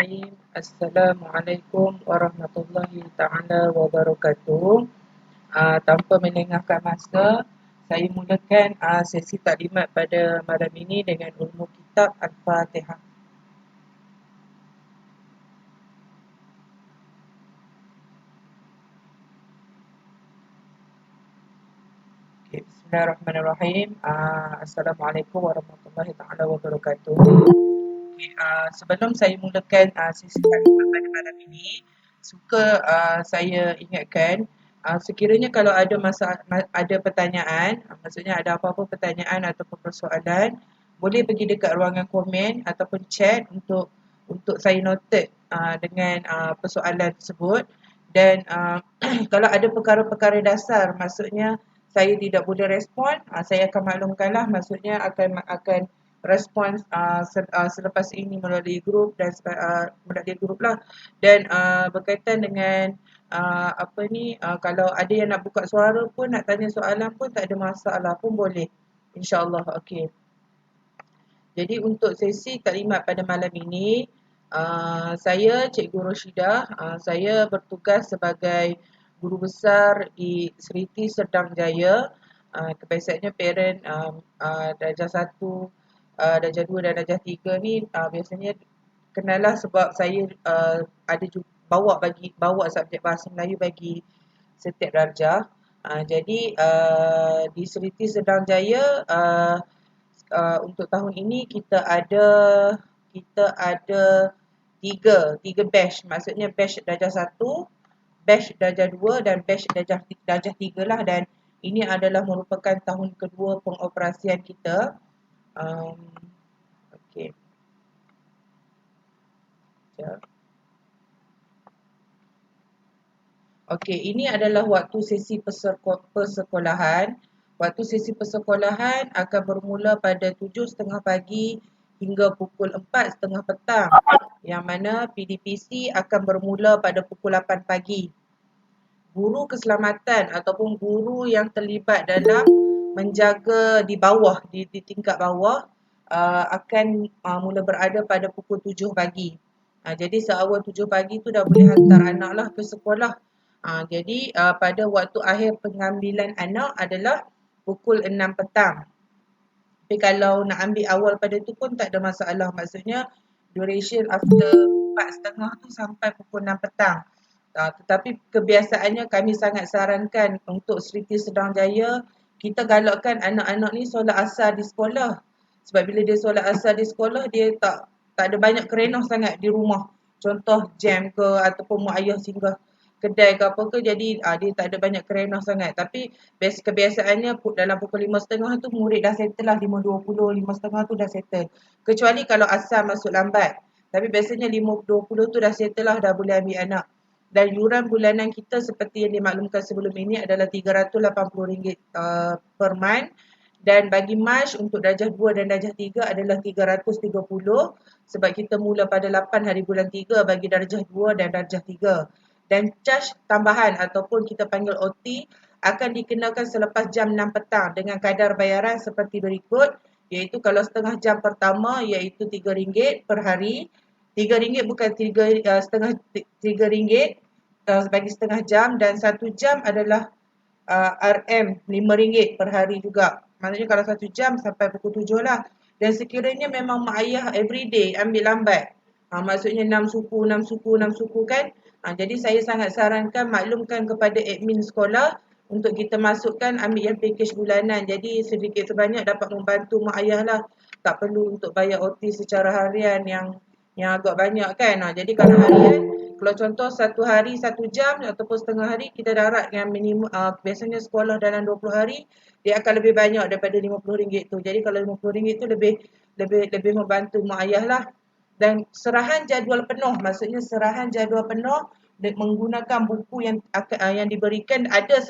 Bismillahirrahmanirrahim. Assalamualaikum warahmatullahi taala wabarakatuh. Tanpa melengahkan masa, saya mulakan sesi taklimat pada malam ini dengan ulumul kitab Al-Fatihah. Okay, Bismillahirrahmanirrahim. Assalamualaikum warahmatullahi taala wabarakatuh. Okay, sebelum saya mulakan sesi taklimat pada malam ini, suka saya ingatkan, sekiranya kalau ada ada pertanyaan, maksudnya ada apa-apa pertanyaan ataupun persoalan, boleh pergi dekat ruangan komen ataupun chat untuk saya noted dengan persoalan tersebut. Dan kalau ada perkara-perkara dasar, maksudnya saya tidak boleh respon, saya akan maklumkanlah, maksudnya akan respons selepas ini melalui grup dan melalui grup lah. Dan berkaitan dengan kalau ada yang nak buka suara pun, nak tanya soalan pun, tak ada masalah pun boleh, insyaAllah. Okey, jadi untuk sesi taklimat pada malam ini, saya Cikgu Roshidah, saya bertugas sebagai guru besar di Seriti Serdang Jaya. Kebiasaannya parent darjah 1, darjah 2 dan darjah 3 ni biasanya kenallah, sebab saya ada bawa subjek Bahasa Melayu bagi setiap darjah. Jadi di Seriti Serdang Jaya, untuk tahun ini kita ada tiga batch, maksudnya batch darjah 1, batch darjah 2 dan batch darjah 3 lah. Dan ini adalah merupakan tahun kedua pengoperasian kita. Okey. Okey, ini adalah waktu sesi persekolahan. Waktu sesi persekolahan akan bermula pada 7.30 pagi hingga pukul 4.30 petang. Yang mana PDPC akan bermula pada pukul 8 pagi. Guru keselamatan ataupun guru yang terlibat dalam menjaga di bawah, di tingkat bawah, akan mula berada pada pukul 7 pagi. Jadi seawal 7 pagi tu dah boleh hantar anak lah ke sekolah. Jadi pada waktu akhir pengambilan anak adalah pukul 6 petang. Tapi kalau nak ambil awal pada tu pun tak ada masalah. Maksudnya duration after 4.30 tu sampai pukul 6 petang. Tetapi kebiasaannya kami sangat sarankan untuk Seriti Serdang Jaya, kita galakkan anak-anak ni solat asar di sekolah. Sebab bila dia solat asar di sekolah, dia tak ada banyak kerenah sangat di rumah. Contoh jam ke ataupun mak ayah singgah kedai ke apa ke, jadi dia tak ada banyak kerenah sangat. Tapi kebiasaannya dalam pukul 5.30 tu murid dah settle lah, 5.20, 5.30 tu dah settle. Kecuali kalau asar masuk lambat. Tapi biasanya 5.20 tu dah settle lah, dah boleh ambil anak. Dan yuran bulanan kita seperti yang dimaklumkan sebelum ini adalah RM380 per month. Dan bagi Mac untuk darjah 2 dan darjah 3 adalah 330, sebab kita mula pada 8 hari bulan 3 bagi darjah 2 dan darjah 3. Dan charge tambahan ataupun kita panggil OT akan dikenakan selepas jam 6 petang dengan kadar bayaran seperti berikut, iaitu kalau setengah jam pertama iaitu RM3 per hari. RM3 bukan RM3 bagi setengah jam, dan 1 jam adalah RM5 per hari juga. Maknanya kalau 1 jam sampai pukul 7 lah. Dan sekiranya memang mak ayah everyday ambil lambat, maksudnya 6 suku kan. Jadi saya sangat sarankan maklumkan kepada admin sekolah untuk kita masukkan ambil yang package bulanan. Jadi sedikit sebanyak dapat membantu mak ayah lah. Tak perlu untuk bayar OT secara harian yang agak banyak kan. Jadi kalau harian, kalau contoh satu hari 1 jam ataupun setengah hari, kita darat yang minimum, biasanya sekolah dalam 20 hari, dia akan lebih banyak daripada RM50 tu. Jadi kalau RM50 tu lebih membantu mak ayah lah. Dan serahan jadual penuh, maksudnya serahan jadual penuh menggunakan buku yang diberikan. Ada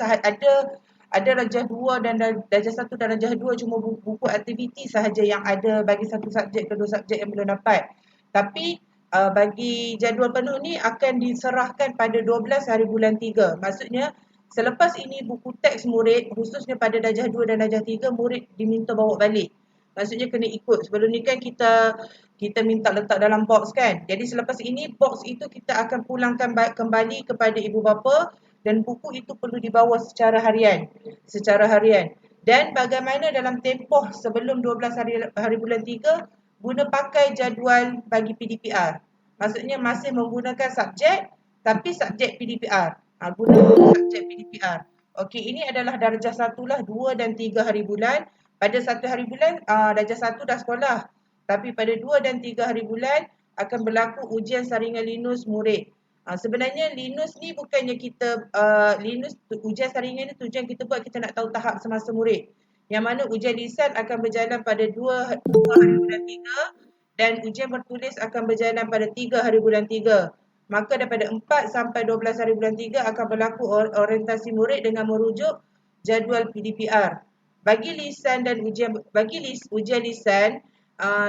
darjah 2 dan darjah 1 dan darjah 2 cuma buku aktiviti sahaja yang ada bagi satu subjek, kedua subjek yang belum dapat. Tapi bagi jadual penuh ni akan diserahkan pada 12 hari bulan 3. Maksudnya selepas ini buku teks murid, khususnya pada darjah 2 dan darjah 3, murid diminta bawa balik. Maksudnya kena ikut. Sebelum ni kan kita minta letak dalam box kan. Jadi selepas ini box itu kita akan pulangkan kembali kepada ibu bapa dan buku itu perlu dibawa secara harian. Secara harian. Dan bagaimana dalam tempoh sebelum 12 hari bulan 3 guna pakai jadual bagi PDPR. Maksudnya masih menggunakan subjek tapi subjek PDPR. Guna subjek PDPR. Okey, ini adalah darjah 1 lah, 2 dan 3 hari bulan. Pada 1 hari bulan, darjah 1 dah sekolah. Tapi pada 2 dan 3 hari bulan akan berlaku ujian saringan Linus murid. Sebenarnya Linus ni bukannya kita, Linus ujian saringan ni tujuan kita buat kita nak tahu tahap semasa murid. Yang mana ujian lisan akan berjalan pada 2 hari bulan 3 dan ujian bertulis akan berjalan pada 3 hari bulan 3. Maka daripada 4 sampai 12 hari bulan 3 akan berlaku orientasi murid dengan merujuk jadual PDPR. Bagi lisan dan ujian lisan,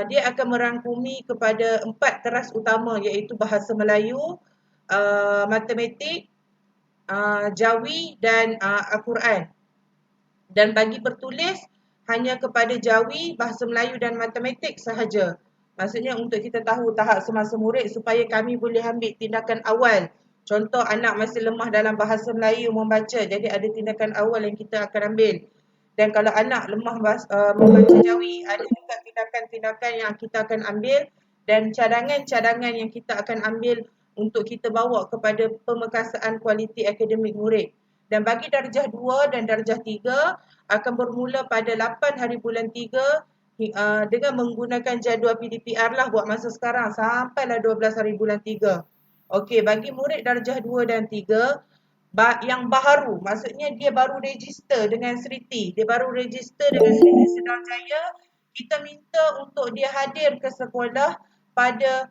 dia akan merangkumi kepada 4 teras utama iaitu bahasa Melayu, matematik, Jawi dan Al-Quran. Dan bagi bertulis hanya kepada Jawi, bahasa Melayu dan matematik sahaja. Maksudnya untuk kita tahu tahap semasa murid supaya kami boleh ambil tindakan awal. Contoh anak masih lemah dalam bahasa Melayu membaca, jadi ada tindakan awal yang kita akan ambil. Dan kalau anak lemah membaca Jawi, ada juga tindakan-tindakan yang kita akan ambil dan cadangan-cadangan yang kita akan ambil untuk kita bawa kepada pemekasaan kualiti akademik murid. Dan bagi darjah 2 dan darjah 3 akan bermula pada 8 hari bulan 3 dengan menggunakan jadual PDPR lah buat masa sekarang sampailah 12 hari bulan 3. Okey, bagi murid darjah 2 dan 3 yang baharu, maksudnya dia baru register dengan Seriti, dia baru register dengan Seriti Sedang Jaya, kita minta untuk dia hadir ke sekolah pada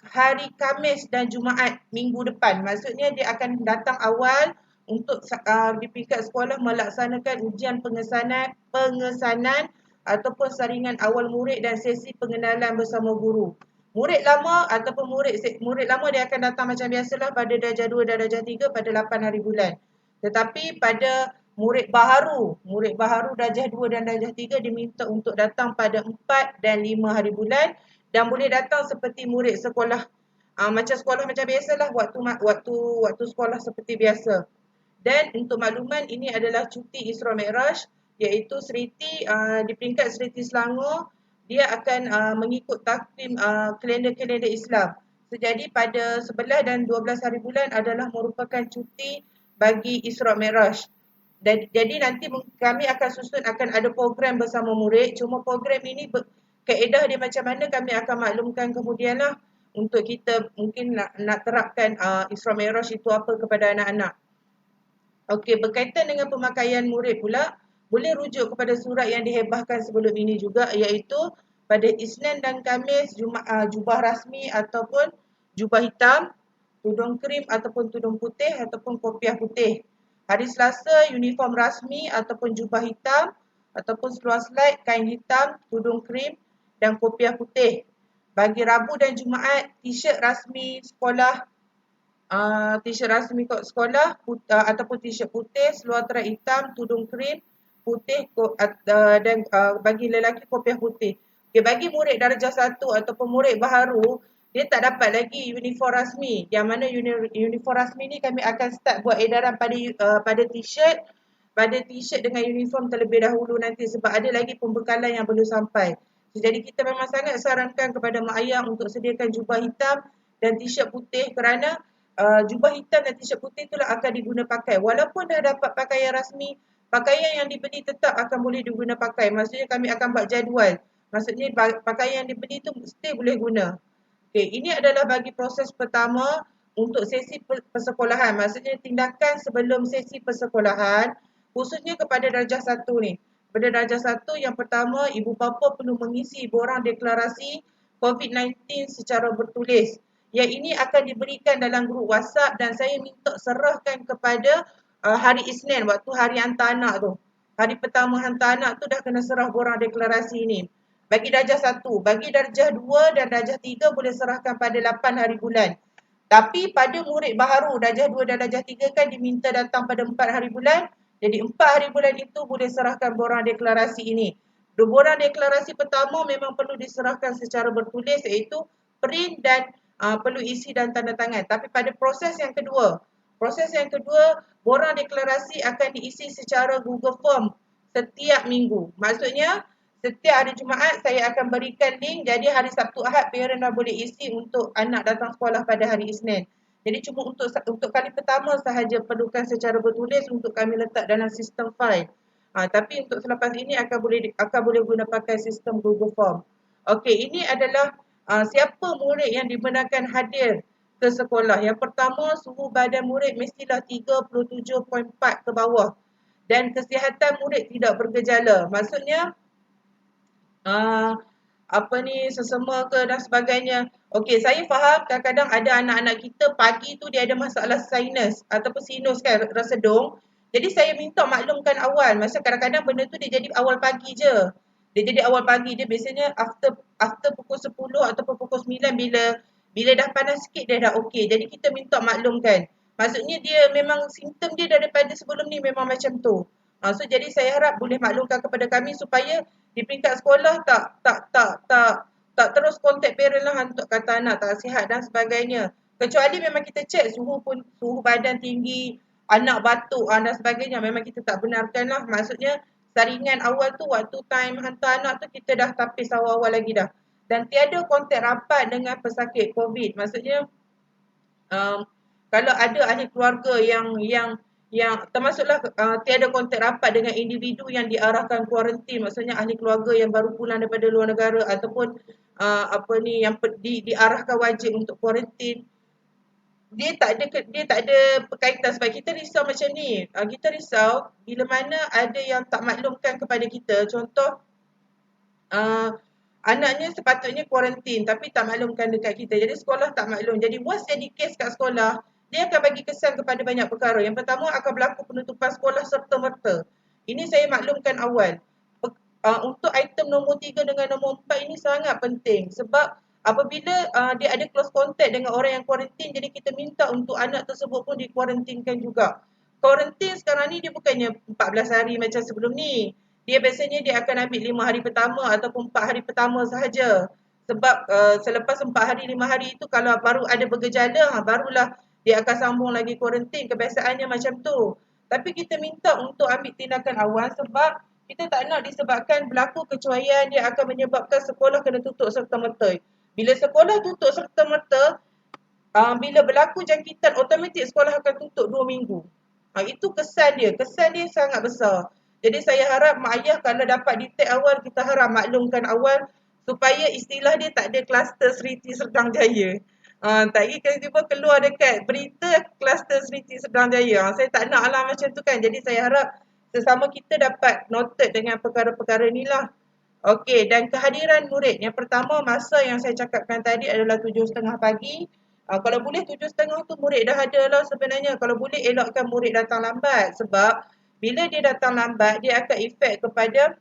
hari Khamis dan Jumaat minggu depan. Maksudnya dia akan datang awal untuk di peringkat sekolah melaksanakan ujian pengesanan ataupun saringan awal murid dan sesi pengenalan bersama guru. Murid lama ataupun murid lama dia akan datang macam biasalah pada darjah 2 dan darjah 3 pada 8 hari bulan. Tetapi pada murid baharu darjah 2 dan darjah 3 diminta untuk datang pada 4 dan 5 hari bulan dan boleh datang seperti murid sekolah macam biasalah waktu sekolah seperti biasa. Dan untuk makluman ini adalah cuti Isra Mi'raj iaitu Seriti di peringkat Seriti Selangor dia akan mengikut takvim kalender-kalender Islam. Jadi pada 11 dan 12 hari bulan adalah merupakan cuti bagi Isra Mi'raj. Jadi nanti kami akan susun akan ada program bersama murid. Cuma program ini kaedah dia macam mana kami akan maklumkan kemudianlah untuk kita mungkin nak terapkan Isra Mi'raj itu apa kepada anak-anak. Okey, berkaitan dengan pemakaian murid pula, boleh rujuk kepada surat yang dihebahkan sebelum ini juga iaitu pada Isnin dan Khamis jubah rasmi ataupun jubah hitam, tudung krim ataupun tudung putih ataupun kopiah putih. Hari Selasa uniform rasmi ataupun jubah hitam ataupun seluar slide kain hitam, tudung krim dan kopiah putih. Bagi Rabu dan Jumaat t-shirt rasmi sekolah t-shirt rasmi sekolah ataupun t-shirt putih, seluar terak hitam, tudung krim putih dan bagi lelaki kopiah putih. Okay, bagi murid darjah 1 ataupun murid baharu, dia tak dapat lagi uniform rasmi. Yang mana uniform rasmi ni kami akan start buat edaran pada t-shirt dengan uniform terlebih dahulu nanti sebab ada lagi pembekalan yang belum sampai. Jadi kita memang sangat sarankan kepada mak ayah untuk sediakan jubah hitam dan t-shirt putih kerana jubah hitam dan t-shirt putih itulah akan diguna pakai. Walaupun dah dapat pakaian rasmi, pakaian yang dibeli tetap akan boleh diguna pakai. Maksudnya kami akan buat jadual. Maksudnya pakaian yang dibeli itu mesti boleh guna. Okay, ini adalah bagi proses pertama untuk sesi persekolahan. Maksudnya tindakan sebelum sesi persekolahan khususnya kepada darjah 1 ni. Pada darjah 1 yang pertama ibu bapa perlu mengisi borang deklarasi COVID-19 secara bertulis. Yang ini akan diberikan dalam grup WhatsApp dan saya minta serahkan kepada hari Isnin waktu hari hantar anak tu. Hari pertama hantar anak tu dah kena serah borang deklarasi ni. Bagi darjah 1, bagi darjah 2 dan darjah 3 boleh serahkan pada 8 hari bulan. Tapi pada murid baharu darjah 2 dan darjah 3 kan diminta datang pada 4 hari bulan. Jadi 4 hari bulan itu boleh serahkan borang deklarasi ini. Borang deklarasi pertama memang perlu diserahkan secara bertulis, iaitu print dan perlu isi dan tanda tangan. Tapi pada proses yang kedua, borang deklarasi akan diisi secara Google Form setiap minggu. Maksudnya, setiap hari Jumaat saya akan berikan link, jadi hari Sabtu Ahad parent dah boleh isi untuk anak datang sekolah pada hari Isnin. Jadi cuma untuk kali pertama sahaja perlukan secara bertulis untuk kami letak dalam sistem file. Tapi untuk selepas ini akan boleh guna pakai sistem Google Form. Okey, ini adalah siapa murid yang dibenarkan hadir ke sekolah. Yang pertama, suhu badan murid mestilah 37.4 ke bawah dan kesihatan murid tidak bergejala. Maksudnya sesama ke dan sebagainya. Okey, saya faham kadang-kadang ada anak-anak kita pagi tu dia ada masalah sinus ataupun sinus kan, rasa dong. Jadi saya minta maklumkan awal. Masa kadang-kadang benda tu dia jadi awal pagi je. Dia jadi awal pagi, dia biasanya after pukul 10 ataupun pukul 9 bila dah panas sikit dia dah okey. Jadi kita minta maklumkan. Maksudnya dia memang simptom dia daripada sebelum ni memang macam tu. So jadi saya harap boleh maklumkan kepada kami supaya di peringkat sekolah tak terus kontak parent lah untuk kata anak tak sihat dan sebagainya. Kecuali memang kita cek suhu badan tinggi, anak batuk dan sebagainya, memang kita tak benarkan lah. Maksudnya saringan awal tu waktu time hantar anak tu kita dah tapis awal-awal lagi dah. Dan tiada kontak rapat dengan pesakit COVID. Maksudnya kalau ada ahli keluarga yang termasuklah tiada kontak rapat dengan individu yang diarahkan kuarantin, maksudnya ahli keluarga yang baru pulang daripada luar negara ataupun yang diarahkan wajib untuk kuarantin, dia tak ada berkaitan. Sebab kita risau macam ni, kita risau bila mana ada yang tak maklumkan kepada kita. Contoh anaknya sepatutnya kuarantin tapi tak maklumkan dekat kita, jadi sekolah tak maklum. Jadi once jadi kes kat sekolah, dia akan bagi kesan kepada banyak perkara. Yang pertama, akan berlaku penutupan sekolah serta-merta. Ini saya maklumkan awal. Untuk item nombor 3 dengan nombor 4 ini sangat penting. Sebab apabila dia ada close contact dengan orang yang kuarantin, jadi kita minta untuk anak tersebut pun dikuarantinkan juga. Kuarantin sekarang ni dia bukannya 14 hari macam sebelum ni. Dia biasanya dia akan ambil 5 hari pertama ataupun 4 hari pertama sahaja. Sebab selepas 4 hari, 5 hari itu kalau baru ada bergejala, barulah dia akan sambung lagi kuarantin. Kebiasaannya macam tu. Tapi kita minta untuk ambil tindakan awal sebab kita tak nak disebabkan berlaku kecuaian, dia akan menyebabkan sekolah kena tutup serta-merta. Bila sekolah tutup serta-merta, bila berlaku jangkitan, automatik sekolah akan tutup 2 minggu. Itu kesan dia sangat besar. Jadi saya harap mak ayah kalau dapat detect awal, kita harap maklumkan awal supaya istilah dia tak ada kluster Seriti Serdang Jaya. Tak kira tiba-tiba keluar dekat berita kluster Seriti Serdang Jaya. Saya tak nak lah macam tu kan. Jadi saya harap sesama kita dapat noted dengan perkara-perkara ni lah. Okey, dan kehadiran murid. Yang pertama, masa yang saya cakapkan tadi adalah 7.30 pagi. Kalau boleh 7.30 tu murid dah ada lah sebenarnya. Kalau boleh elakkan murid datang lambat. Sebab bila dia datang lambat, dia akan efek kepada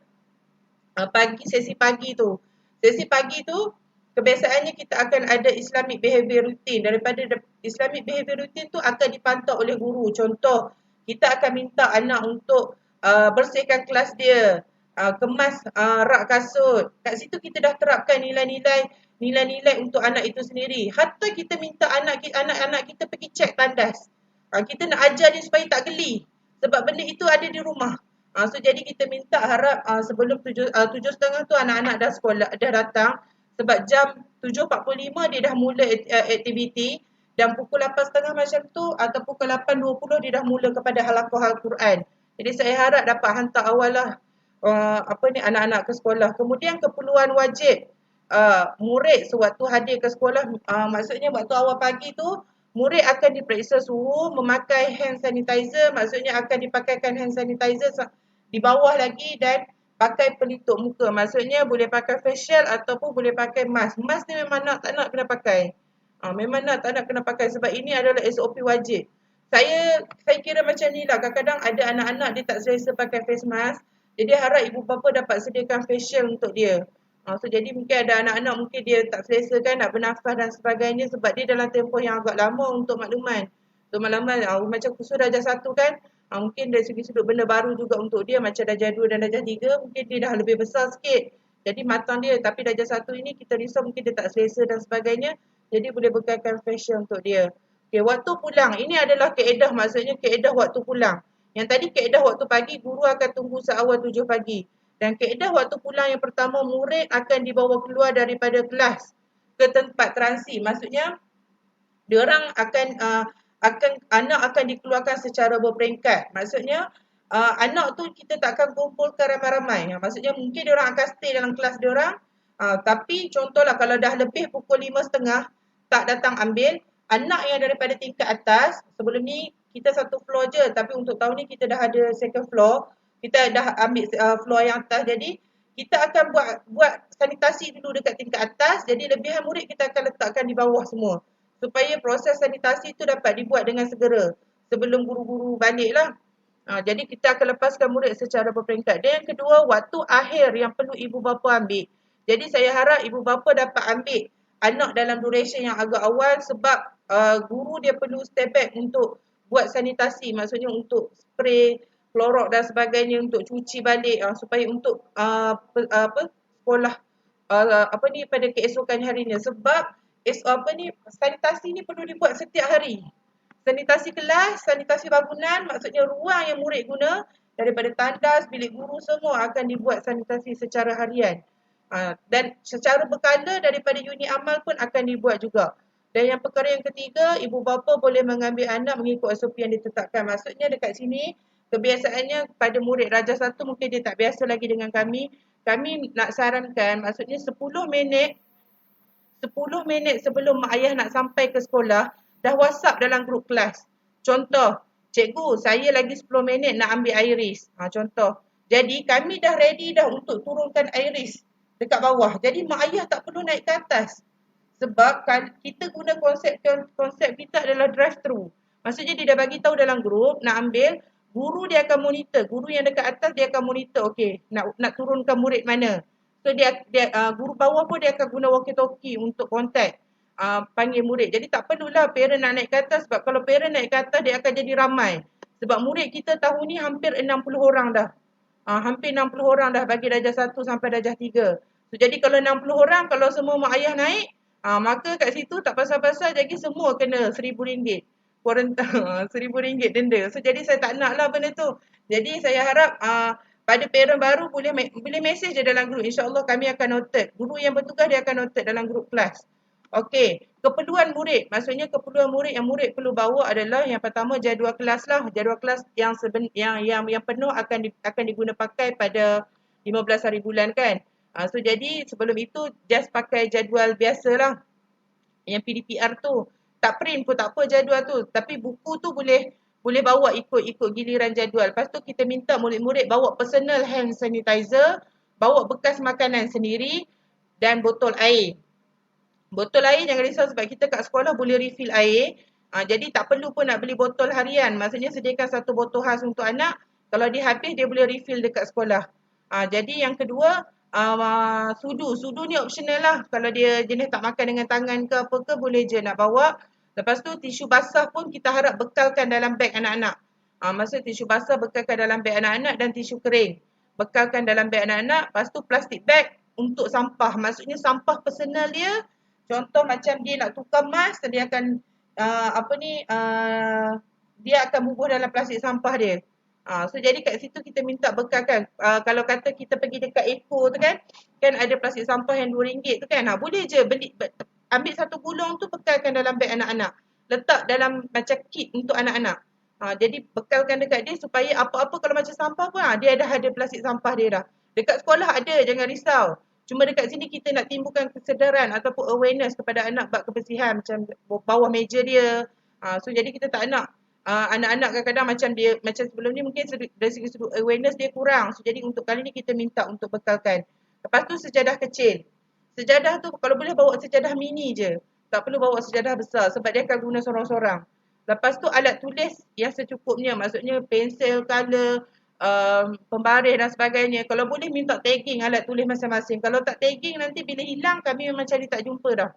sesi pagi tu. Sesi pagi tu, kebiasaannya kita akan ada Islamic behavior routine. Daripada Islamic behavior routine tu akan dipantau oleh guru. Contoh, kita akan minta anak untuk bersihkan kelas dia, kemas rak kasut. Kat situ kita dah terapkan nilai-nilai untuk anak itu sendiri. Hatta kita minta anak-anak kita pergi cek tandas. Kita nak ajar dia supaya tak geli. Sebab benda itu ada di rumah. So jadi kita minta harap sebelum 7.30 tu anak-anak dah sekolah, dah datang. Sebab jam 7.45 dia dah mula aktiviti. Dan pukul 8.30 macam tu atau pukul 8.20 dia dah mula kepada halaqah Al-Quran. Jadi saya harap dapat hantar awal lah anak-anak ke sekolah. Kemudian keperluan wajib murid sewaktu hadir ke sekolah, maksudnya waktu awal pagi tu murid akan diperiksa suhu, memakai hand sanitizer, maksudnya akan dipakaikan hand sanitizer di bawah lagi dan pakai pelitup muka. Maksudnya boleh pakai face shield ataupun boleh pakai mask. Mask ni memang tak nak kena pakai. Memang tak nak kena pakai sebab ini adalah SOP wajib. Saya kira macam ni lah. Kadang-kadang ada anak-anak dia tak selesa pakai face mask. Jadi harap ibu bapa dapat sediakan face shield untuk dia. So jadi mungkin ada anak-anak mungkin dia tak selesa kan nak bernafas dan sebagainya sebab dia dalam tempoh yang agak lama untuk makluman. Untuk makluman macam kursus darjah 1 kan, Mungkin dari segi sudut benda baru juga untuk dia macam darjah 2 dan darjah 3 mungkin dia dah lebih besar sikit. Jadi matang dia, tapi darjah 1 ini kita risau mungkin dia tak selesa dan sebagainya. Jadi boleh bekalkan facial untuk dia. Okey, waktu pulang. Ini adalah kaedah, maksudnya kaedah waktu pulang. Yang tadi kaedah waktu pagi, guru akan tunggu seawal 7 pagi. Dan kaedah waktu pulang yang pertama, murid akan dibawa keluar daripada kelas ke tempat transi. Maksudnya diorang anak akan dikeluarkan secara berperingkat. Maksudnya anak tu kita takkan kumpulkan ramai-ramai. Maksudnya mungkin diorang akan stay dalam kelas diorang, tapi contohlah kalau dah lebih pukul 5.30 tak datang ambil, anak yang daripada tingkat atas, sebelum ni kita satu floor je, tapi untuk tahun ni kita dah ada second floor, kita dah ambil floor yang atas, jadi kita akan buat sanitasi dulu dekat tingkat atas, jadi lebihan murid kita akan letakkan di bawah semua supaya proses sanitasi itu dapat dibuat dengan segera sebelum guru-guru balik lah. Jadi kita akan lepaskan murid secara berperingkat. Dan yang kedua, waktu akhir yang perlu ibu bapa ambil. Jadi saya harap ibu bapa dapat ambil anak dalam duration yang agak awal sebab guru dia perlu step back untuk buat sanitasi. Maksudnya untuk spray klorok dan sebagainya untuk cuci balik supaya untuk sekolah pada keesokan harinya. Sebab sanitasi ni perlu dibuat setiap hari. Sanitasi kelas, sanitasi bangunan, maksudnya ruang yang murid guna daripada tandas, bilik guru semua akan dibuat sanitasi secara harian. Dan secara berkala daripada unit amal pun akan dibuat juga. Dan yang perkara yang ketiga, ibu bapa boleh mengambil anak mengikut SOP yang ditetapkan. Maksudnya dekat sini, kebiasaannya pada murid Darjah 1 mungkin dia tak biasa lagi dengan kami. Kami nak sarankan, maksudnya 10 minit sebelum mak ayah nak sampai ke sekolah, dah WhatsApp dalam grup kelas. Contoh, cikgu saya lagi 10 minit nak ambil iris. Contoh. Jadi kami dah ready dah untuk turunkan iris dekat bawah. Jadi mak ayah tak perlu naik ke atas. Sebab kita guna konsep kita adalah drive thru. Maksudnya dia dah bagi tahu dalam grup nak ambil, guru dia akan monitor. Guru yang dekat atas dia akan monitor. Okey, nak turunkan murid mana. So guru bawah pun dia akan guna walkie talkie untuk kontak panggil murid. Jadi tak perlulah parent nak naik ke atas sebab kalau parent naik ke atas dia akan jadi ramai. Sebab murid kita tahun ni hampir 60 orang dah. Hampir 60 orang dah bagi darjah 1 sampai darjah 3. So, jadi kalau 60 orang, kalau semua mak ayah naik, maka kat situ tak pasal-pasal jadi semua kena RM1,000. Kuarantin RM1,000 denda. So jadi saya tak nak lah benda tu. Jadi saya harap pada parent baru boleh mesej je dalam grup. InsyaAllah kami akan noted. Guru yang bertugas dia akan noted dalam grup kelas. Okey, keperluan murid. Maksudnya keperluan murid yang murid perlu bawa adalah yang pertama jadual kelas lah. Jadual kelas yang penuh akan diguna pakai pada 15 hari bulan kan. So jadi sebelum itu just pakai jadual biasalah. Yang PDPR tu. Tak print pun tak apa jadual tu. Tapi buku tu boleh bawa ikut giliran jadual. Lepas tu kita minta murid-murid bawa personal hand sanitizer, bawa bekas makanan sendiri dan botol air. Botol air jangan risau sebab kita kat sekolah boleh refill air. Jadi tak perlu pun nak beli botol harian. Maksudnya sediakan satu botol khas untuk anak. Kalau dia habis dia boleh refill dekat sekolah. Jadi yang kedua, sudu. Sudu ni optional lah. Kalau dia jenis tak makan dengan tangan ke apa ke boleh je nak bawa. Lepas tu tisu basah pun kita harap bekalkan dalam beg anak-anak. Maksud tisu basah bekalkan dalam beg anak-anak dan tisu kering. Bekalkan dalam beg anak-anak. Lepas tu plastik bag untuk sampah. Maksudnya sampah personal dia. Contoh macam dia nak tukar mask, dia akan dia akan bubuh dalam plastik sampah dia. So jadi kat situ kita minta bekalkan. Kalau kata kita pergi dekat Eco tu kan ada plastik sampah yang RM2 tu kan. Boleh je ambil satu gulung tu bekalkan dalam beg anak-anak. Letak dalam macam kit untuk anak-anak. Jadi bekalkan dekat dia supaya apa-apa kalau macam sampah pun dia dah ada plastik sampah dia dah. Dekat sekolah ada, jangan risau. Cuma dekat sini kita nak timbulkan kesedaran ataupun awareness kepada anak bab kebersihan macam bawah meja dia. So jadi kita tak nak anak-anak kadang-kadang macam sebelum ni mungkin dari segi sudut awareness dia kurang. So jadi untuk kali ni kita minta untuk bekalkan. Lepas tu sejadah kecil. Sejadah tu kalau boleh bawa sejadah mini je. Tak perlu bawa sejadah besar sebab dia akan guna sorang-sorang. Lepas tu alat tulis yang secukupnya. Maksudnya pensel, colour, pembaris dan sebagainya. Kalau boleh minta tagging alat tulis masing-masing. Kalau tak tagging nanti bila hilang kami memang cari tak jumpa dah.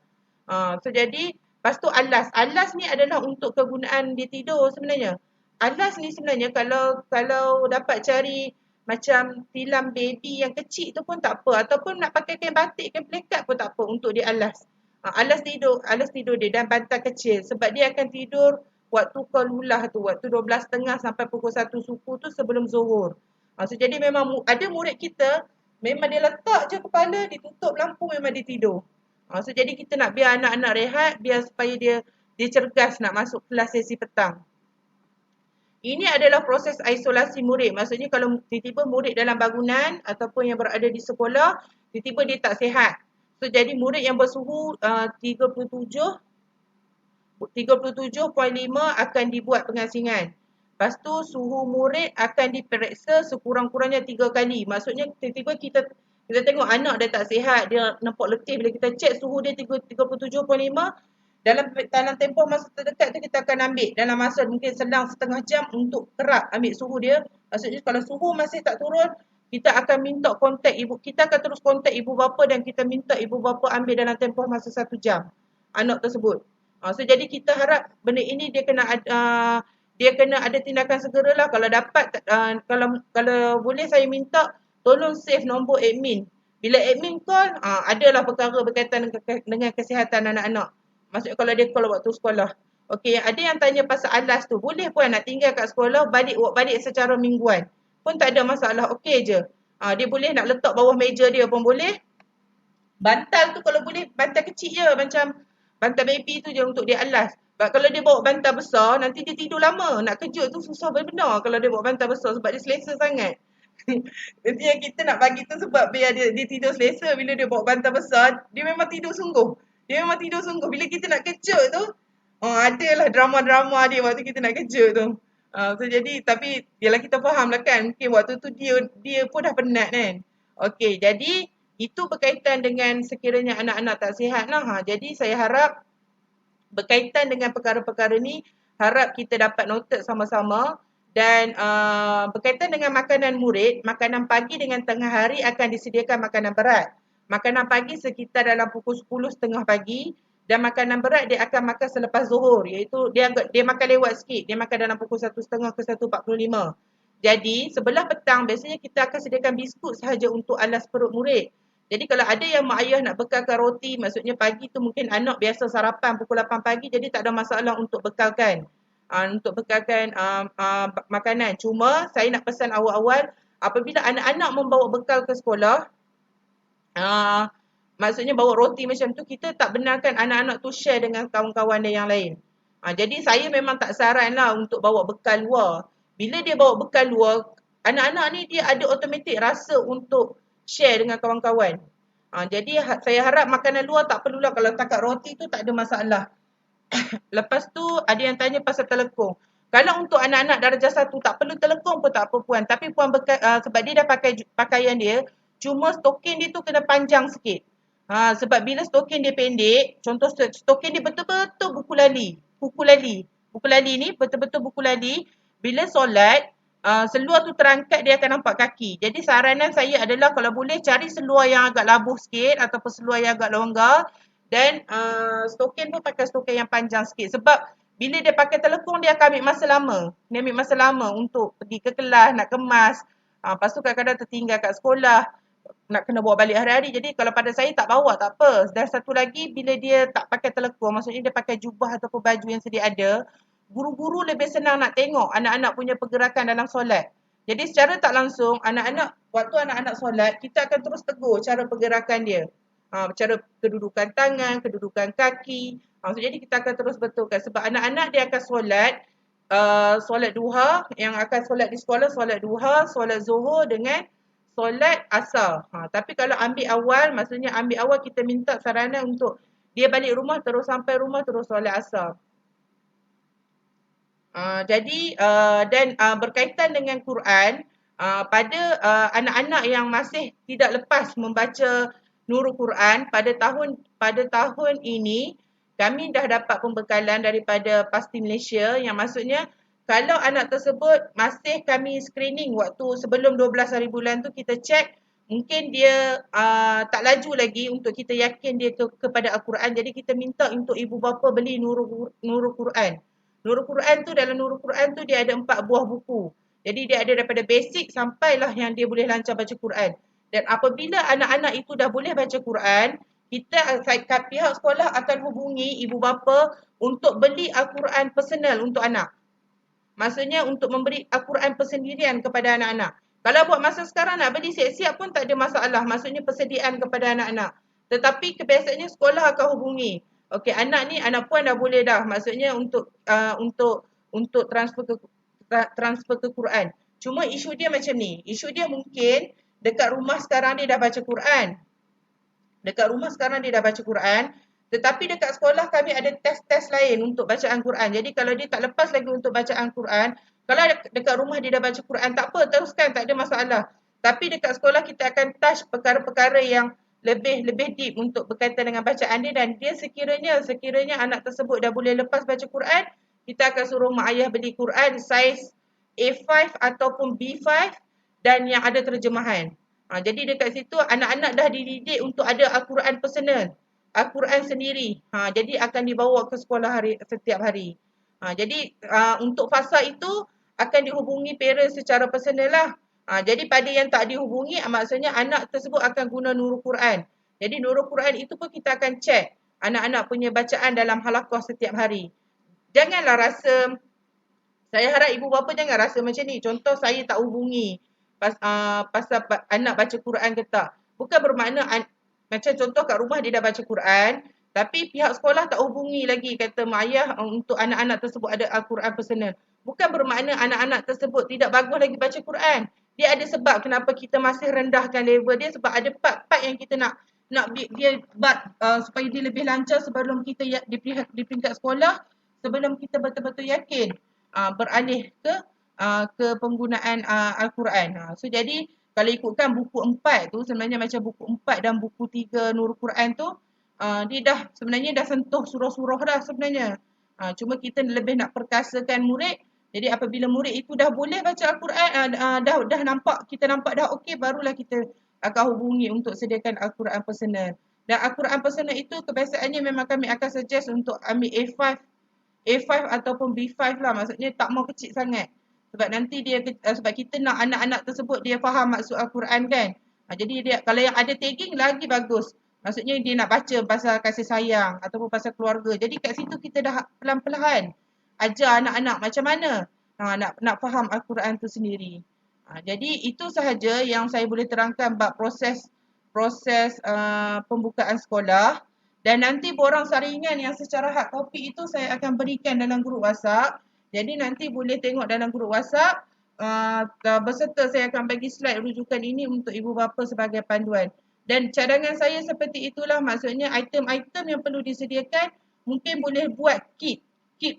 So jadi lepas tu alas. Alas ni adalah untuk kegunaan dia tidur sebenarnya. Alas ni sebenarnya kalau dapat cari macam tilam baby yang kecil tu pun tak apa, ataupun nak pakai kain batik, kain pelikat pun tak apa untuk dia alas. Alas tidur dia dan bantal kecil sebab dia akan tidur waktu qalulah tu, waktu 12.30 sampai pukul 1 suku tu sebelum zuhur. So jadi memang ada murid kita memang dia letak je kepala, ditutup lampu, memang dia tidur. So jadi kita nak biar anak-anak rehat, biar supaya dia cergas nak masuk kelas sesi petang. Ini adalah proses isolasi murid. Maksudnya kalau tiba-tiba murid dalam bangunan ataupun yang berada di sekolah, tiba-tiba dia tak sihat. So jadi murid yang bersuhu 37.5 akan dibuat pengasingan. Lepas tu suhu murid akan diperiksa sekurang-kurangnya 3 kali. Maksudnya tiba-tiba kita tengok anak dia tak sihat, dia nampak letih, bila kita cek suhu dia 37.5, dalam tempoh masa terdekat tu kita akan ambil dalam masa mungkin selang setengah jam untuk kerap ambil suhu dia. Maksudnya kalau suhu masih tak turun, kita akan minta kontak ibu, kita akan terus kontak ibu bapa dan kita minta ibu bapa ambil dalam tempoh masa 1 jam anak tersebut. So jadi kita harap benda ini dia kena ada tindakan segeralah. Kalau dapat kalau boleh saya minta tolong save nombor admin. Bila admin call, adalah perkara berkaitan dengan kesihatan anak-anak. Maksudnya kalau dia call waktu sekolah. Okey, ada yang tanya pasal alas tu. Boleh puan nak tinggal kat sekolah, balik secara mingguan. Pun tak ada masalah, okey je. Dia boleh nak letak bawah meja dia pun boleh. Bantal tu kalau boleh bantal kecil je, macam bantal baby tu je untuk dia alas. Sebab kalau dia bawa bantal besar, nanti dia tidur lama. Nak kejut tu susah benar kalau dia bawa bantal besar sebab dia selesa sangat. Nanti yang kita nak bagi tu sebab biar dia tidur selesa. Bila dia bawa bantal besar, dia memang tidur sungguh. Dia memang tidur sungguh. Bila kita nak kejut tu, adalah drama-drama dia waktu kita nak kejut tu. So jadi, tapi yalah kita faham lah kan. Mungkin waktu tu dia pun dah penat kan. Okey, jadi itu berkaitan dengan sekiranya anak-anak tak sihat lah. Jadi saya harap berkaitan dengan perkara-perkara ni, harap kita dapat noted sama-sama. Dan berkaitan dengan makanan murid, makanan pagi dengan tengah hari akan disediakan makanan berat. Makanan pagi sekitar dalam pukul 10.30 pagi dan makanan berat dia akan makan selepas zuhur, iaitu dia makan lewat sikit, dia makan dalam pukul 1.30 ke 1.45. Jadi sebelah petang biasanya kita akan sediakan biskut sahaja untuk alas perut murid. Jadi kalau ada yang mak ayah nak bekalkan roti, maksudnya pagi tu mungkin anak biasa sarapan pukul 8 pagi, jadi tak ada masalah untuk bekalkan. Makanan. Cuma saya nak pesan awal-awal, apabila anak-anak membawa bekal ke sekolah, maksudnya bawa roti macam tu, kita tak benarkan anak-anak tu share dengan kawan-kawan dia yang lain. Jadi saya memang tak saran lah untuk bawa bekal luar. Bila dia bawa bekal luar, anak-anak ni dia ada automatik rasa untuk share dengan kawan-kawan. Jadi saya harap makanan luar tak perlulah, kalau takat roti tu tak ada masalah. Lepas tu ada yang tanya pasal telekung. Kalau untuk anak-anak darjah 1 tak perlu telekung pun tak apa puan. Tapi puan sebab dia dah pakai pakaian dia, cuma stokin dia tu kena panjang sikit. Sebab bila stokin dia pendek, contoh stokin dia betul-betul buku lali. Buku lali ni betul-betul buku lali. Bila solat, seluar tu terangkat, dia akan nampak kaki. Jadi saranan saya adalah kalau boleh cari seluar yang agak labuh sikit ataupun seluar yang agak longgar. Dan stokin pun pakai stokin yang panjang sikit. Sebab bila dia pakai telekung, dia akan ambil masa lama. Dia ambil masa lama untuk pergi ke kelas, nak kemas. Lepas tu kadang-kadang tertinggal kat sekolah, nak kena bawa balik hari-hari. Jadi kalau pada saya tak bawa, tak apa. Dan satu lagi, bila dia tak pakai telekung, maksudnya dia pakai jubah ataupun baju yang sedia ada, guru-guru lebih senang nak tengok anak-anak punya pergerakan dalam solat. Jadi secara tak langsung, waktu anak-anak solat, kita akan terus tegur cara pergerakan dia. Cara kedudukan tangan, kedudukan kaki. Jadi kita akan terus betulkan. Sebab anak-anak dia akan solat duha, yang akan solat di sekolah, solat duha, solat zuhur dengan solat asar. Tapi kalau ambil awal, maksudnya ambil awal kita minta saranan untuk dia balik rumah, terus sampai rumah, terus solat asar. Berkaitan dengan Quran, pada anak-anak yang masih tidak lepas membaca Nurul Quran, pada tahun ini kami dah dapat pembekalan daripada Pasti Malaysia, yang maksudnya kalau anak tersebut masih kami screening waktu sebelum 12 hari bulan tu, kita cek mungkin dia tak laju lagi untuk kita yakin dia kepada Al-Quran. Jadi kita minta untuk ibu bapa beli Nurul Quran. Nurul Quran tu, dalam Nurul Quran tu dia ada 4 buah buku. Jadi dia ada daripada basic sampailah yang dia boleh lancar baca Quran. Dan apabila anak-anak itu dah boleh baca Quran, pihak sekolah akan hubungi ibu bapa untuk beli Al-Quran personal untuk anak. Maksudnya untuk memberi Al-Quran persendirian kepada anak-anak. Kalau buat masa sekarang nak beli siap-siap pun tak ada masalah. Maksudnya persediaan kepada anak-anak. Tetapi kebiasaannya sekolah akan hubungi. Okey, anak ni, anak puan dah boleh dah. Maksudnya untuk transfer ke Quran. Cuma isu dia macam ni. Isu dia mungkin dekat rumah sekarang dia dah baca Quran. Dekat rumah sekarang dia dah baca Quran. Tetapi dekat sekolah kami ada test-test lain untuk bacaan Quran. Jadi kalau dia tak lepas lagi untuk bacaan Quran, kalau dekat rumah dia dah baca Quran, tak apa, teruskan, tak ada masalah. Tapi dekat sekolah kita akan touch perkara-perkara yang lebih deep untuk berkaitan dengan bacaan dia, dan dia sekiranya anak tersebut dah boleh lepas baca Quran, kita akan suruh mak ayah beli Quran saiz A5 ataupun B5 dan yang ada terjemahan. Jadi dekat situ anak-anak dah dididik untuk ada Al-Quran personal. Al-Quran sendiri. Jadi akan dibawa ke sekolah setiap hari. Jadi untuk fasa itu akan dihubungi parents secara personal lah. Jadi pada yang tak dihubungi, maksudnya anak tersebut akan guna Nurul Quran. Jadi Nurul Quran itu pun kita akan check anak-anak punya bacaan dalam halaqah setiap hari. Janganlah rasa, saya harap ibu bapa jangan rasa macam ni. Contoh saya tak hubungi pasal anak baca Quran ke tak. Bukan bermakna macam contoh kat rumah dia dah baca Quran, tapi pihak sekolah tak hubungi lagi kata mak ayah untuk anak-anak tersebut ada Al-Quran personal. Bukan bermakna anak-anak tersebut tidak bagus lagi baca Quran. Dia ada sebab kenapa kita masih rendahkan level dia, sebab ada part-part yang kita nak dia buat supaya dia lebih lancar sebelum kita di peringkat sekolah, sebelum kita betul-betul yakin beralih ke penggunaan Al-Quran. So jadi kalau ikutkan buku 4 tu, sebenarnya macam buku 4 dan buku 3 Nurul Quran tu, dia sebenarnya dah sentuh surah-surah dah sebenarnya. Cuma kita lebih nak perkasakan murid. Jadi apabila murid itu dah boleh baca Al-Quran, dah nampak, kita nampak dah okey, barulah kita akan hubungi untuk sediakan Al-Quran personal. Dan Al-Quran personal itu kebiasaannya memang kami akan suggest untuk ambil A5 ataupun B5 lah. Maksudnya tak mau kecil sangat. Sebab nanti sebab kita nak anak-anak tersebut dia faham maksud Al-Quran kan. Jadi dia kalau yang ada tagging lagi bagus. Maksudnya dia nak baca pasal kasih sayang ataupun pasal keluarga. Jadi kat situ kita dah pelan-pelan ajar anak-anak macam mana nak faham Al-Quran tu sendiri. Jadi itu sahaja yang saya boleh terangkan bab proses pembukaan sekolah. Dan nanti borang saringan yang secara hard copy itu saya akan berikan dalam grup WhatsApp. Jadi nanti boleh tengok dalam grup WhatsApp. Berserta saya akan bagi slide rujukan ini untuk ibu bapa sebagai panduan. Dan cadangan saya seperti itulah, maksudnya item-item yang perlu disediakan mungkin boleh buat kit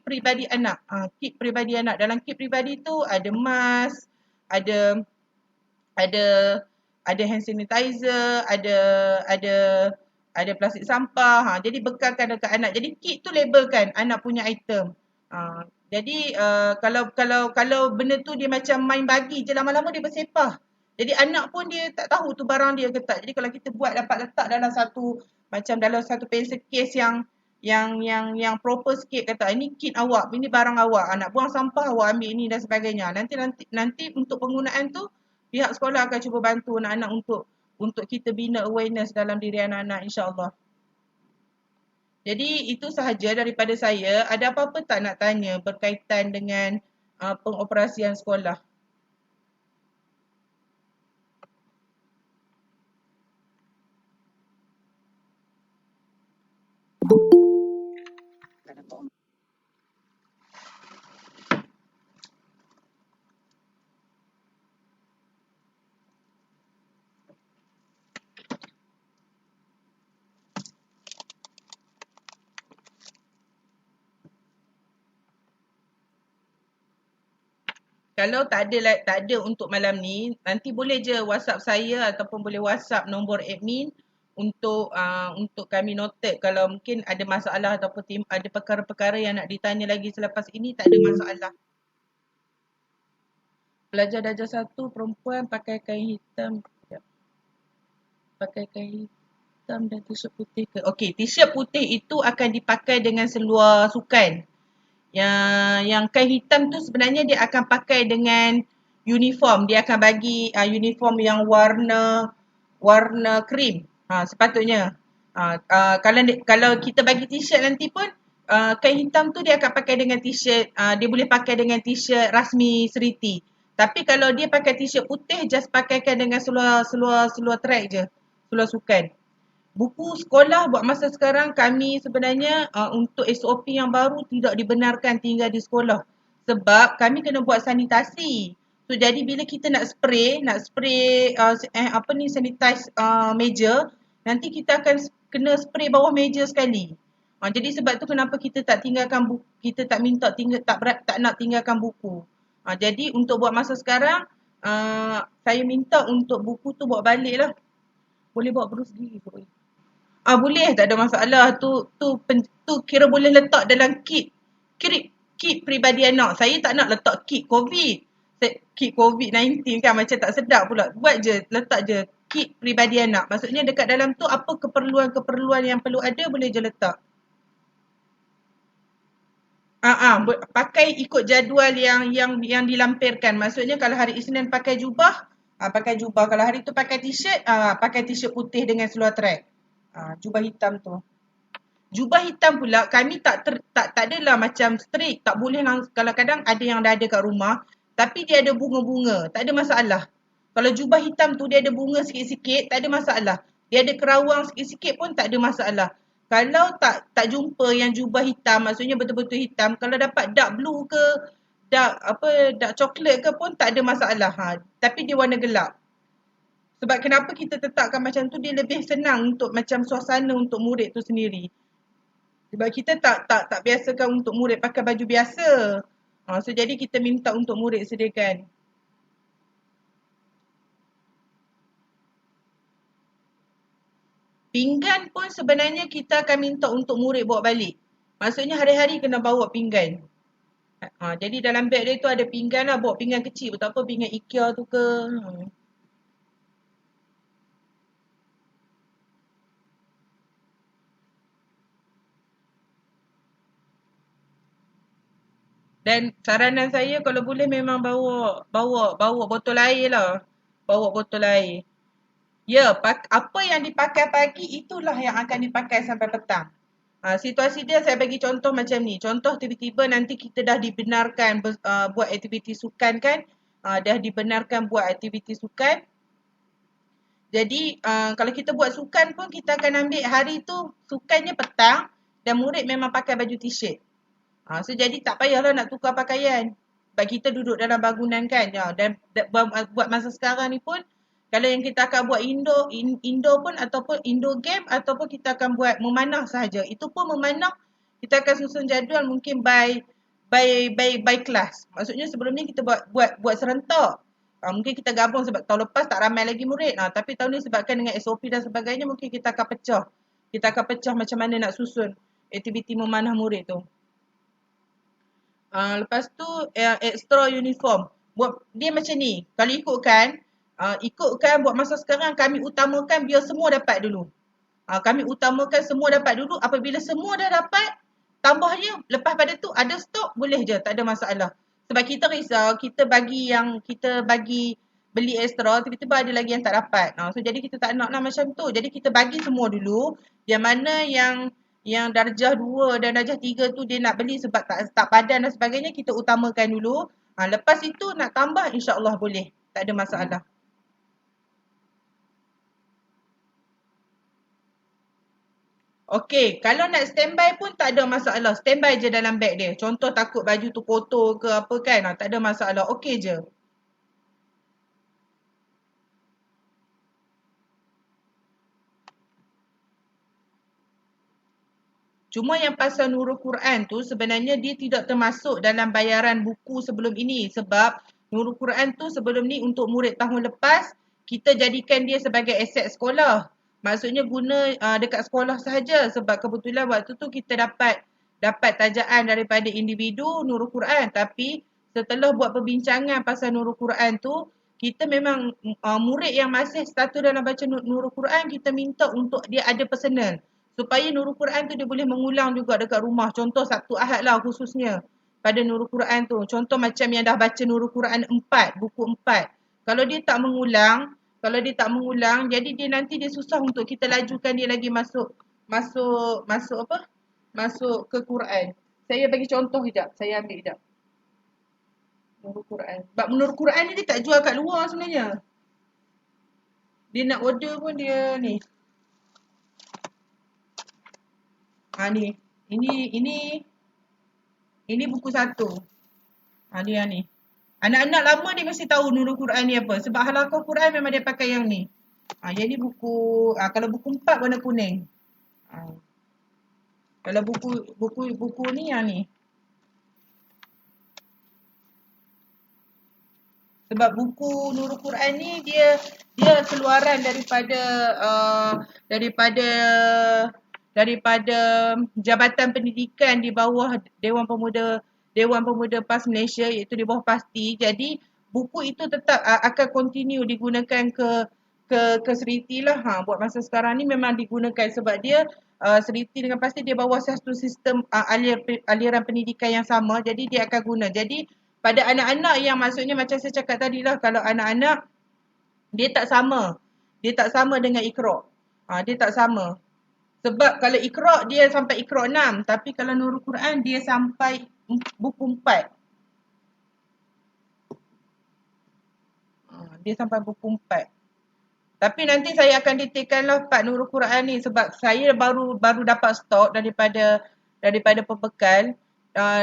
peribadi anak. Kit peribadi anak. Dalam kit peribadi tu ada mask, ada hand sanitizer, ada plastik sampah. Jadi bekalkan dekat anak. Jadi kit tu labelkan anak punya item. Jadi kalau benda tu dia macam main bagi je, lama-lama dia bersepah. Jadi anak pun dia tak tahu tu barang dia ke tak. Jadi kalau kita buat dapat letak dalam satu pencil case yang proper sikit, kata ini kit awak, ini barang awak. Nak buang sampah awak ambil ini dan sebagainya. Nanti untuk penggunaan tu pihak sekolah akan cuba bantu anak-anak untuk kita bina awareness dalam diri anak-anak, insya-Allah. Jadi itu sahaja daripada saya. Ada apa-apa tak nak tanya berkaitan dengan pengoperasian sekolah? Kalau tak ada untuk malam ni, nanti boleh je WhatsApp saya ataupun boleh WhatsApp nombor admin untuk kami noted kalau mungkin ada masalah ataupun ada perkara-perkara yang nak ditanya lagi selepas ini, tak ada masalah. Pelajar darjah 1 perempuan pakai kain hitam. Pakai kain hitam dan t-shirt putih ke? Okey, t-shirt putih itu akan dipakai dengan seluar sukan. Yang kain hitam tu sebenarnya dia akan pakai dengan uniform. Dia akan bagi uniform yang warna krim. Sepatutnya. Kalau kita bagi t-shirt nanti pun kain hitam tu dia akan pakai dengan t-shirt, dia boleh pakai dengan t-shirt rasmi Seriti. Tapi kalau dia pakai t-shirt putih, just pakaikan dengan seluar track je. Seluar sukan. Buku sekolah buat masa sekarang kami sebenarnya untuk SOP yang baru tidak dibenarkan tinggal di sekolah. Sebab kami kena buat sanitasi. So jadi bila kita nak spray sanitize meja, nanti kita akan kena spray bawah meja sekali. Jadi sebab tu kenapa kita tak tinggalkan buku, kita tak minta tak nak tinggalkan buku. Jadi untuk buat masa sekarang saya minta untuk buku tu bawa balik lah. Boleh bawa perlu sendiri. Boleh, tak ada masalah. Tu kira boleh letak dalam kit peribadi anak. Saya tak nak letak kit COVID. Kit COVID-19 kan macam tak sedap pula. Buat je, letak je kit peribadi anak. Maksudnya dekat dalam tu apa keperluan-keperluan yang perlu ada boleh je letak. Pakai ikut jadual yang dilampirkan. Maksudnya kalau hari Isnin pakai jubah, pakai jubah. Kalau hari tu pakai t-shirt, pakai t-shirt putih dengan seluar track. Jubah hitam tu. Jubah hitam pula kami tak adalah macam strict, tak boleh kadang-kadang ada yang dah ada kat rumah tapi dia ada bunga-bunga, tak ada masalah. Kalau jubah hitam tu dia ada bunga sikit-sikit, tak ada masalah. Dia ada kerawang sikit-sikit pun tak ada masalah. Kalau tak jumpa yang jubah hitam, maksudnya betul-betul hitam, kalau dapat dark blue ke dark coklat ke pun tak ada masalah. Tapi dia warna gelap. Sebab kenapa kita tetapkan macam tu, dia lebih senang untuk macam suasana untuk murid tu sendiri. Sebab kita tak biasakan untuk murid pakai baju biasa. So jadi kita minta untuk murid sediakan. Pinggan pun sebenarnya kita akan minta untuk murid bawa balik. Maksudnya hari-hari kena bawa pinggan. Jadi dalam beg dia tu ada pinggan lah, bawa pinggan kecil. Tak apa pinggan IKEA tu ke. Dan saranan saya kalau boleh memang bawa botol air lah. Bawa botol air. Ya, apa yang dipakai pagi itulah yang akan dipakai sampai petang. Situasi dia saya bagi contoh macam ni. Contoh tiba-tiba nanti kita dah dibenarkan buat aktiviti sukan kan. Dah dibenarkan buat aktiviti sukan. Jadi kalau kita buat sukan pun kita akan ambil hari tu sukannya petang dan murid memang pakai baju t-shirt. So jadi tak payahlah nak tukar pakaian. Sebab kita duduk dalam bangunan kan. Dan buat masa sekarang ni pun kalau yang kita akan buat indoor pun ataupun indoor game ataupun kita akan buat memanah sahaja. Itu pun memanah kita akan susun jadual mungkin by class. Maksudnya sebelum ni kita buat serentak. Mungkin kita gabung sebab tahun lepas tak ramai lagi murid. Tapi tahun ni sebabkan dengan SOP dan sebagainya mungkin kita akan pecah. Kita akan pecah macam mana nak susun aktiviti memanah murid tu. Lepas tu extra uniform. Buat dia macam ni. Kalau ikutkan buat masa sekarang kami utamakan biar semua dapat dulu. Kami utamakan semua dapat dulu. Apabila semua dah dapat, tambahnya lepas pada tu ada stok boleh je, tak ada masalah. Sebab kita risau kita bagi beli extra tiba-tiba ada lagi yang tak dapat. So jadi kita tak nak macam tu. Jadi kita bagi semua dulu. Yang mana yang darjah 2 dan darjah 3 tu dia nak beli sebab tak padan dan sebagainya, kita utamakan dulu. Lepas itu nak tambah insya-Allah boleh. Tak ada masalah. Okey, kalau nak standby pun tak ada masalah. Standby je dalam beg dia. Contoh takut baju tu kotor ke apa kan, tak ada masalah. Okey je. Cuma yang pasal Nurul Quran tu sebenarnya dia tidak termasuk dalam bayaran buku sebelum ini. Sebab Nurul Quran tu sebelum ni untuk murid tahun lepas, kita jadikan dia sebagai aset sekolah. Maksudnya guna dekat sekolah sahaja sebab kebetulan waktu tu kita dapat tajaan daripada individu Nurul Quran. Tapi setelah buat perbincangan pasal Nurul Quran tu, kita memang murid yang masih status dalam baca Nurul Quran, kita minta untuk dia ada personal. Supaya Nurul Quran tu dia boleh mengulang juga dekat rumah. Contoh Sabtu Ahad lah khususnya. pada Nurul Quran tu. Contoh macam yang dah baca Nurul Quran 4, buku 4. Kalau dia tak mengulang, jadi dia nanti dia susah untuk kita lajukan dia lagi masuk apa? Masuk ke Quran. Saya bagi contoh kejap. Saya ambil kejap. Nurul Quran. Sebab Nurul Quran ni dia tak jual kat luar sebenarnya. Dia nak order pun dia ni. Ni. Ini buku 1. Dia ni. Anak-anak lama dia mesti tahu Nurul Quran ni apa. Sebab halaqah Quran memang dia pakai yang ni. Yang ni buku, kalau buku 4 warna kuning. Kalau buku ni yang ni. Sebab buku Nurul Quran ni dia keluaran daripada Jabatan Pendidikan di bawah Dewan Pemuda PAS Malaysia, iaitu di bawah PASTI. Jadi buku itu tetap akan continue digunakan ke Seriti lah. Buat masa sekarang ni memang digunakan sebab dia Seriti dengan PASTI dia bawah satu sistem aliran pendidikan yang sama, jadi dia akan guna. Jadi pada anak-anak yang maksudnya macam saya cakap tadi lah, kalau anak-anak dia tak sama dengan Iqra. Dia tak sama. Sebab kalau Iqra dia sampai Iqra 6, tapi kalau Nurul Quran dia sampai buku 4. Dia sampai buku 4. Tapi nanti saya akan detailkan lah part Nurul Quran ni sebab saya baru dapat stok daripada pembekal,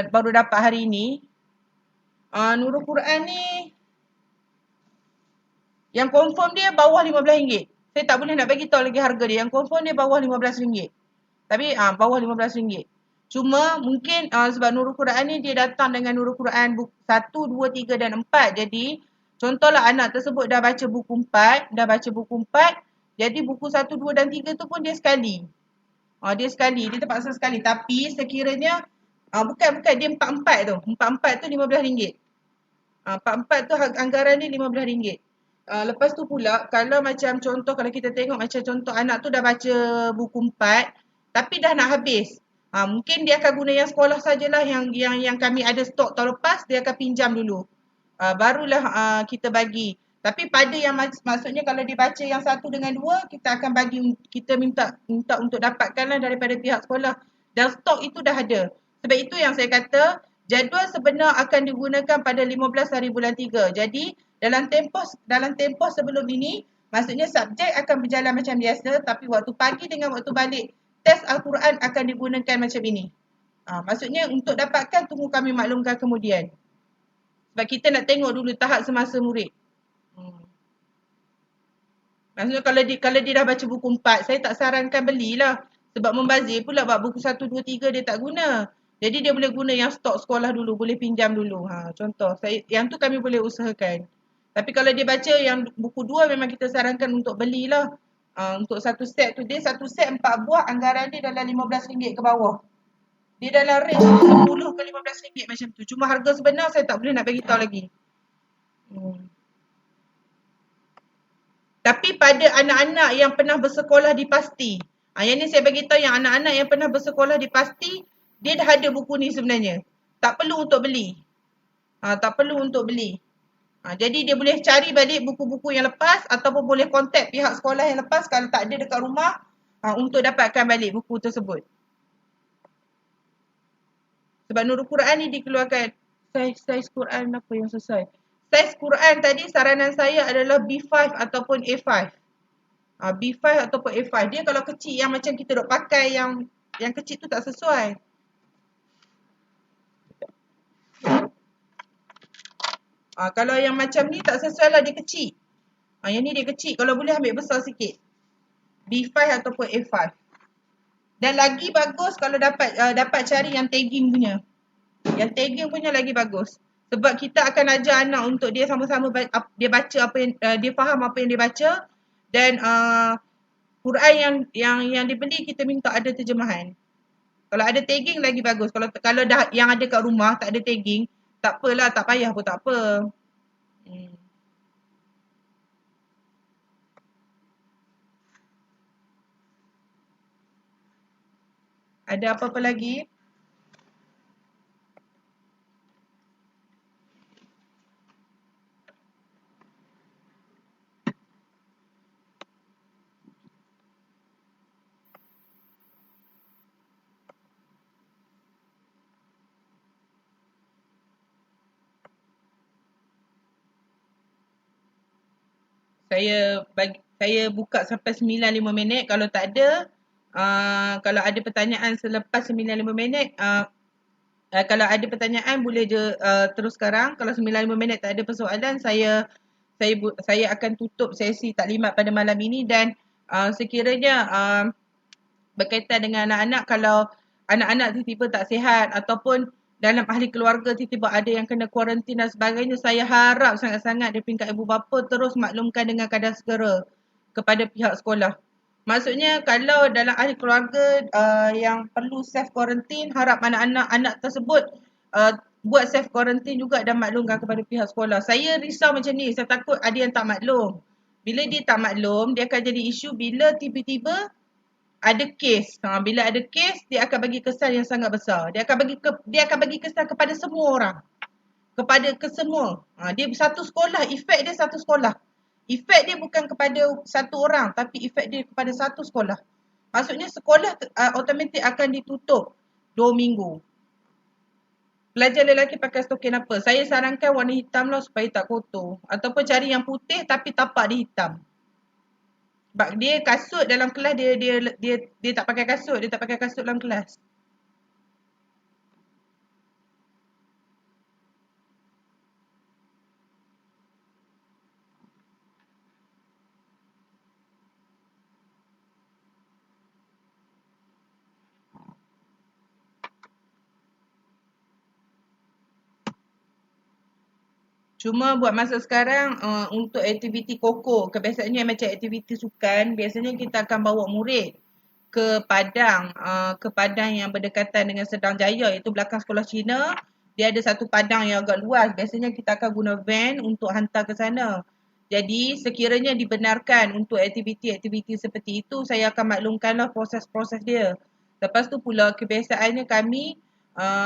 baru dapat hari ni. Nurul Quran ni yang confirm dia bawah RM15. Saya tak boleh nak bagi tahu lagi harga dia. Yang confirm dia bawah RM15. Tapi bawah RM15. Cuma mungkin sebab Nurul Quran ni dia datang dengan Nurul Quran 1, 2, 3 dan 4. Jadi contohlah anak tersebut dah baca buku 4, jadi buku 1, 2 dan 3 tu pun dia sekali. Dia terpaksa sekali. Tapi sekiranya bukan dia 4-4 tu. 4-4 tu RM15. 4-4 tu anggaran dia RM15. Lepas tu pula kalau macam contoh, kalau kita tengok macam contoh anak tu dah baca buku 4 tapi dah nak habis. Mungkin dia akan guna yang sekolah sajalah, yang kami ada stok tahun lepas dia akan pinjam dulu. Barulah kita bagi. Tapi pada yang maksudnya kalau dia baca yang 1 dengan 2, kita akan bagi, kita minta untuk dapatkanlah daripada pihak sekolah. Dan stok itu dah ada. Sebab itu yang saya kata jadual sebenar akan digunakan pada 15 hari bulan 3. Jadi dalam tempoh sebelum ini, maksudnya subjek akan berjalan macam biasa, tapi waktu pagi dengan waktu balik test Al-Quran akan digunakan macam ini. Maksudnya untuk dapatkan tunggu kami maklumkan kemudian. Sebab kita nak tengok dulu tahap semasa murid. Maksudnya kalau dia dah baca buku 4, saya tak sarankan belilah. Sebab membazir pula buku 1, 2, 3 dia tak guna. Jadi dia boleh guna yang stok sekolah dulu, boleh pinjam dulu. Contoh, yang tu kami boleh usahakan. Tapi kalau dia baca yang buku 2 memang kita sarankan untuk belilah. Untuk satu set tu, dia satu set 4 buah, anggaran dia dalam RM15 ke bawah. Dia dalam range RM10 ke RM15 macam tu. Cuma harga sebenar saya tak boleh nak bagi tahu lagi. Tapi pada anak-anak yang pernah bersekolah di PASTI, yang ni saya bagi tahu yang anak-anak yang pernah bersekolah di PASTI, dia dah ada buku ni sebenarnya. Tak perlu untuk beli. Jadi dia boleh cari balik buku-buku yang lepas ataupun boleh kontak pihak sekolah yang lepas kalau tak ada dekat rumah untuk dapatkan balik buku tersebut. Sebab Nurul Quran ni dikeluarkan saiz Quran apa yang sesuai. Saiz Quran tadi saranan saya adalah B5 ataupun A5. B5 ataupun A5. Dia kalau kecil yang macam kita duk pakai yang kecil tu tak sesuai. Kalau yang macam ni tak sesuai lah, dia kecil. Yang ni dia kecil. Kalau boleh ambil besar sikit. B5 ataupun A5. Dan lagi bagus kalau dapat cari yang tagging punya. Yang tagging punya lagi bagus. Sebab kita akan ajar anak untuk dia sama-sama dia baca apa yang dia faham apa yang dia baca, dan Quran yang dibeli kita minta ada terjemahan. Kalau ada tagging lagi bagus. Kalau dah yang ada kat rumah tak ada tagging, tak apalah, tak payah pun tak apa. Ada apa-apa lagi? Saya buka sampai 95 minit. Kalau tak ada, kalau ada pertanyaan selepas 95 minit, kalau ada pertanyaan boleh je terus sekarang. Kalau 95 minit tak ada persoalan, saya akan tutup sesi taklimat pada malam ini. Dan sekiranya berkaitan dengan anak-anak, kalau anak-anak tiba-tiba tak sihat ataupun dalam ahli keluarga tiba-tiba ada yang kena kuarantin dan sebagainya, saya harap sangat-sangat dari peringkat ibu bapa terus maklumkan dengan kadar segera kepada pihak sekolah. Maksudnya kalau dalam ahli keluarga yang perlu self quarantine, harap anak-anak tersebut buat self quarantine juga dan maklumkan kepada pihak sekolah. Saya risau macam ni, saya takut ada yang tak maklum. Bila dia tak maklum, dia akan jadi isu bila tiba-tiba ada kes. Bila ada kes, dia akan bagi kesan yang sangat besar. Dia akan bagi kesan kepada semua orang. Kepada kesemua. Dia satu sekolah, efek dia satu sekolah. Efek dia bukan kepada satu orang, tapi efek dia kepada satu sekolah. Maksudnya sekolah automatik akan ditutup 2 minggu. Pelajar lelaki pakai stokin apa? Saya sarankan warna hitam lah supaya tak kotor. Ataupun cari yang putih tapi tapak dia hitam. Sebab dia kasut dalam kelas dia tak pakai kasut, dia tak pakai kasut dalam kelas. Cuma buat masa sekarang untuk aktiviti koko, kebiasaannya macam aktiviti sukan, biasanya kita akan bawa murid ke padang yang berdekatan dengan Sedang Jaya, iaitu belakang sekolah Cina. Dia ada satu padang yang agak luas. Biasanya kita akan guna van untuk hantar ke sana. Jadi sekiranya dibenarkan untuk aktiviti-aktiviti seperti itu, saya akan maklumkanlah proses-proses dia. Lepas tu pula kebiasaannya kami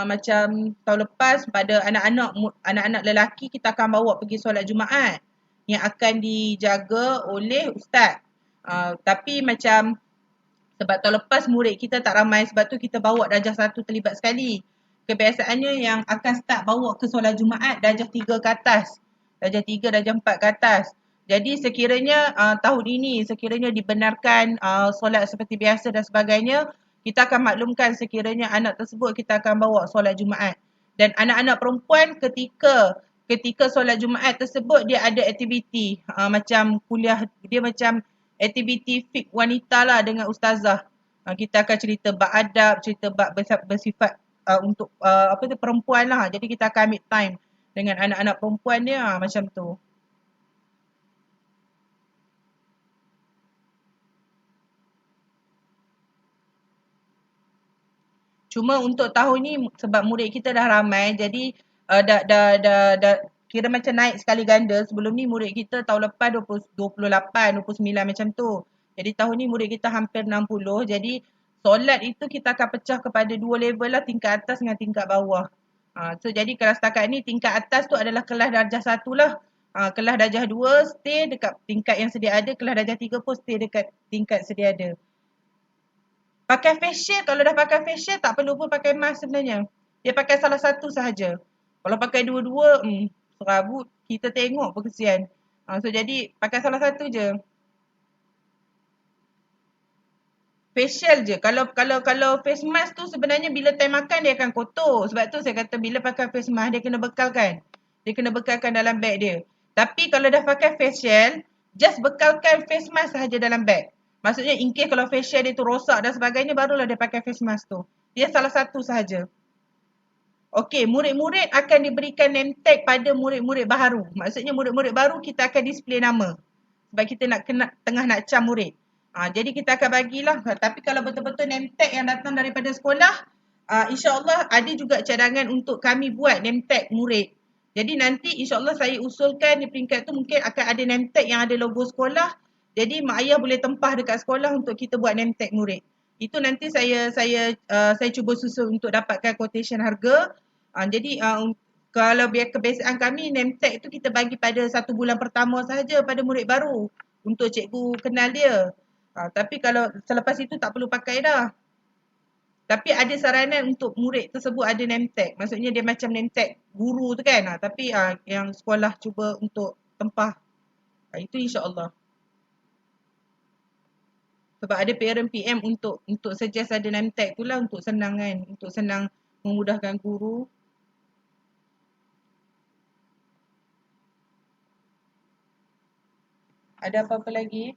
macam tahun lepas pada anak-anak lelaki kita akan bawa pergi solat Jumaat yang akan dijaga oleh ustaz. Tapi macam sebab tahun lepas murid kita tak ramai, sebab tu kita bawa darjah 1 terlibat sekali. Kebiasaannya yang akan start bawa ke solat Jumaat darjah 3 ke atas. Darjah 3, darjah 4 ke atas. Jadi sekiranya tahun ini sekiranya dibenarkan solat seperti biasa dan sebagainya, kita akan maklumkan sekiranya anak tersebut kita akan bawa solat Jumaat. Dan anak-anak perempuan ketika solat Jumaat tersebut dia ada aktiviti macam kuliah, dia macam aktiviti fik wanita lah dengan ustazah. Kita akan cerita bab adab, cerita bab bersifat untuk apa tu perempuan lah. Jadi kita akan ambil time dengan anak-anak perempuan dia macam tu. Cuma untuk tahun ni sebab murid kita dah ramai, jadi dah kira macam naik sekali ganda. Sebelum ni murid kita tahun lepas 28, 29 macam tu. Jadi tahun ni murid kita hampir 60. Jadi solat itu kita akan pecah kepada 2 level lah, tingkat atas dengan tingkat bawah. So jadi kalau setakat ni tingkat atas tu adalah kelas darjah 1 lah. Kelas darjah 2 stay dekat tingkat yang sedia ada, kelas darjah 3 pun stay dekat tingkat sedia ada. Pakai face shield, kalau dah pakai face shield tak perlu pun pakai mask sebenarnya. Dia pakai salah satu sahaja. Kalau pakai dua-dua, serabut. Kita tengok pun kesian. So jadi pakai salah satu je. Facial je. Kalau face mask tu sebenarnya bila time makan dia akan kotor. Sebab tu saya kata bila pakai face mask dia kena bekalkan. Dia kena bekalkan dalam beg dia. Tapi kalau dah pakai facial, just bekalkan face mask sahaja dalam beg. Maksudnya in case kalau facial dia tu rosak dan sebagainya, barulah dia pakai face mask tu. Dia salah satu sahaja. Okey, murid-murid akan diberikan name tag pada murid-murid baru. Maksudnya murid-murid baru kita akan display nama. Sebab kita tengah nak cam murid. Jadi kita akan bagilah. Tapi kalau betul-betul name tag yang datang daripada sekolah, insya-Allah ada juga cadangan untuk kami buat name tag murid. Jadi nanti insya-Allah saya usulkan di peringkat tu mungkin akan ada name tag yang ada logo sekolah. Jadi mak ayah boleh tempah dekat sekolah untuk kita buat name tag murid. Itu nanti saya cuba susun untuk dapatkan quotation harga. Jadi kalau biar kebiasaan kami name tag tu kita bagi pada 1 bulan pertama sahaja pada murid baru untuk cikgu kenal dia. Tapi kalau selepas itu tak perlu pakai dah. Tapi ada saranan untuk murid tersebut ada name tag. Maksudnya dia macam name tag guru tu kan. Tapi yang sekolah cuba untuk tempah. Itu insya-Allah. Sebab ada parent PM untuk suggest ada NAMTEC tu lah untuk senang kan, untuk senang memudahkan guru. Ada apa-apa lagi?